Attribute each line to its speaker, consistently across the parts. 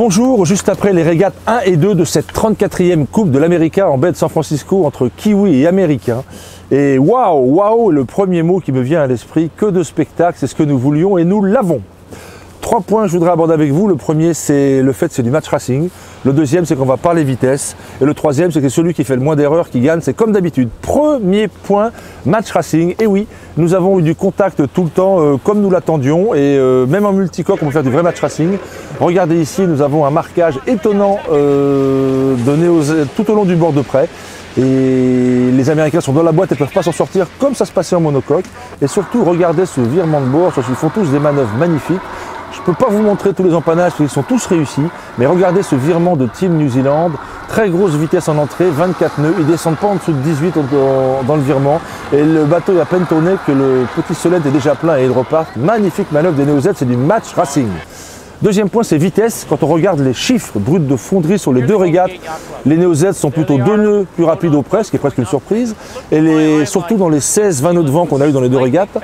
Speaker 1: Bonjour, juste après les régates 1 et 2 de cette 34e Coupe de l'América en baie de San Francisco entre Kiwi et Américains. Et waouh, le premier mot qui me vient à l'esprit, que de spectacle, c'est ce que nous voulions et nous l'avons. 3 points je voudrais aborder avec vous. Le premier, c'est le fait que c'est du match racing. Le deuxième, c'est qu'on va parler vitesse. Et le troisième, c'est que celui qui fait le moins d'erreurs qui gagne, c'est comme d'habitude. Premier point, match racing. Et oui, nous avons eu du contact tout le temps, comme nous l'attendions. Et même en multicoque, on peut faire du vrai match racing. Regardez ici, nous avons un marquage étonnant donné tout au long du bord de près. Et les Américains sont dans la boîte et ne peuvent pas s'en sortir comme ça se passait en monocoque. Et surtout, regardez ce virement de bord. Ils font tous des manœuvres magnifiques. Je ne peux pas vous montrer tous les empannages parce qu'ils sont tous réussis, mais regardez ce virement de Team New Zealand, très grosse vitesse en entrée, 24 nœuds, ils ne descendent pas en dessous de 18 dans le virement, et le bateau est à peine tourné que le petit Solent est déjà plein et ils repartent. Magnifique manœuvre des Neo Z, c'est du match racing. Deuxième point, c'est vitesse. Quand on regarde les chiffres bruts de fonderie sur les deux régates, les Neo Z sont plutôt 2 nœuds plus rapides au près, ce qui est presque une surprise, et surtout dans les 16-20 nœuds de vent qu'on a eu dans les deux régates.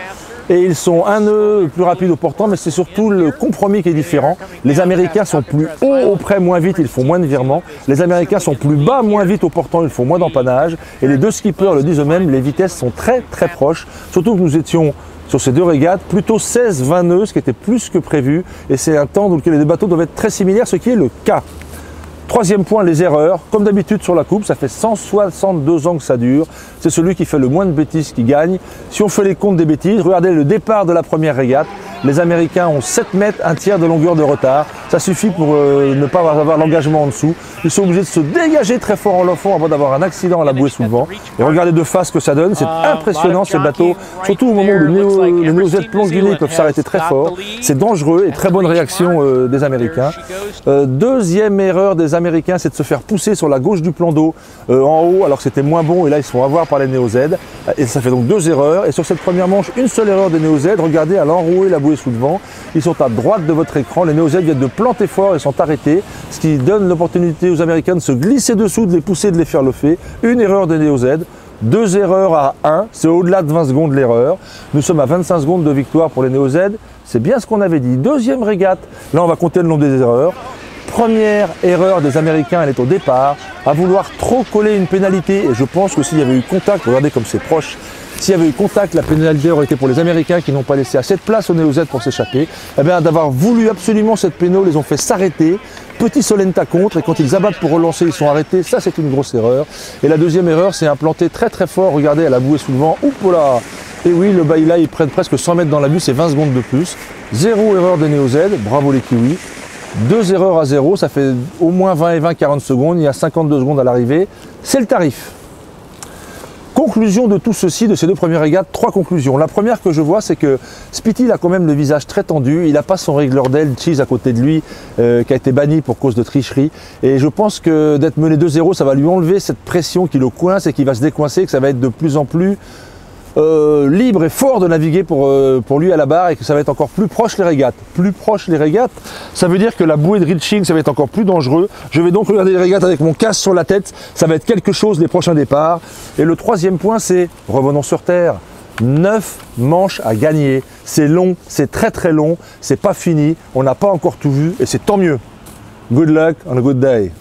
Speaker 1: Et ils sont 1 nœud plus rapide au portant, mais c'est surtout le compromis qui est différent. Les Américains sont plus haut au près, moins vite, ils font moins de virements. Les Américains sont plus bas, moins vite au portant, ils font moins d'empannage. Et les deux skippers le disent eux-mêmes, les vitesses sont très proches. Surtout que nous étions sur ces deux régates, plutôt 16-20 nœuds, ce qui était plus que prévu. Et c'est un temps dans lequel les deux bateaux doivent être très similaires, ce qui est le cas. Troisième point, les erreurs. Comme d'habitude sur la coupe, ça fait 162 ans que ça dure. C'est celui qui fait le moins de bêtises qui gagne. Si on fait les comptes des bêtises, regardez le départ de la première régate. Les Américains ont 7 mètres, un tiers de longueur de retard. Ça suffit pour ne pas avoir l'engagement en dessous. Ils sont obligés de se dégager très fort en fond avant d'avoir un accident à la bouée sous le vent. Et regardez de face ce que ça donne. C'est impressionnant ces bateaux. Surtout au moment où les Neo Z plongent du nez, ils peuvent s'arrêter très fort. C'est dangereux et très bonne réaction des Américains. Deuxième erreur des Américains, c'est de se faire pousser sur la gauche du plan d'eau en haut, alors que c'était moins bon. Et là, ils se font avoir par les Neo Z. Et ça fait donc 2 erreurs. Et sur cette première manche, une seule erreur des Neo Z. Regardez à l'enrouer la bouée sous le vent. Ils sont à droite de votre écran. Les Neo Z viennent de planter fort et sont arrêtés, ce qui donne l'opportunité aux Américains de se glisser dessous, de les pousser, de les faire lever. Une erreur des Neo Z, 2 erreurs à 1, c'est au-delà de 20 secondes l'erreur. Nous sommes à 25 secondes de victoire pour les Neo Z. C'est bien ce qu'on avait dit. Deuxième régate, là on va compter le nombre des erreurs. Première erreur des Américains, elle est au départ, à vouloir trop coller une pénalité. Et je pense que s'il y avait eu contact, regardez comme c'est proche, s'il y avait eu contact, la pénalité aurait été pour les Américains qui n'ont pas laissé assez de place au Neo Z pour s'échapper. Eh bien, d'avoir voulu absolument cette péno, les ont fait s'arrêter. Petit Solent à contre, et quand ils abattent pour relancer, ils sont arrêtés. Ça, c'est une grosse erreur. Et la deuxième erreur, c'est implanter très fort. Regardez à la bouée sous le vent. Oups là. Et oui, le bail là, ils prennent presque 100 mètres dans la buse, c'est 20 secondes de plus. 0 erreur des Neo Z. Bravo les Kiwis. 2 erreurs à 0, ça fait au moins 20 et 20, 40 secondes. Il y a 52 secondes à l'arrivée. C'est le tarif. Conclusion de tout ceci, de ces 2 premières régates, 3 conclusions. La première que je vois, c'est que Spiti a quand même le visage très tendu. Il n'a pas son régleur d'aile, Cheese, à côté de lui, qui a été banni pour cause de tricherie. Et je pense que d'être mené 2-0, ça va lui enlever cette pression qui le coince et qui va se décoincer, que ça va être de plus en plus libre et fort de naviguer pour lui à la barre et que ça va être encore plus proche les régates. Plus proche les régates, ça veut dire que la bouée de reaching, ça va être encore plus dangereux. Je vais donc regarder les régates avec mon casque sur la tête. Ça va être quelque chose les prochains départs. Et le troisième point, c'est, revenons sur terre, 9 manches à gagner. C'est long, c'est très long, c'est pas fini. On n'a pas encore tout vu et c'est tant mieux. Good luck on a good day.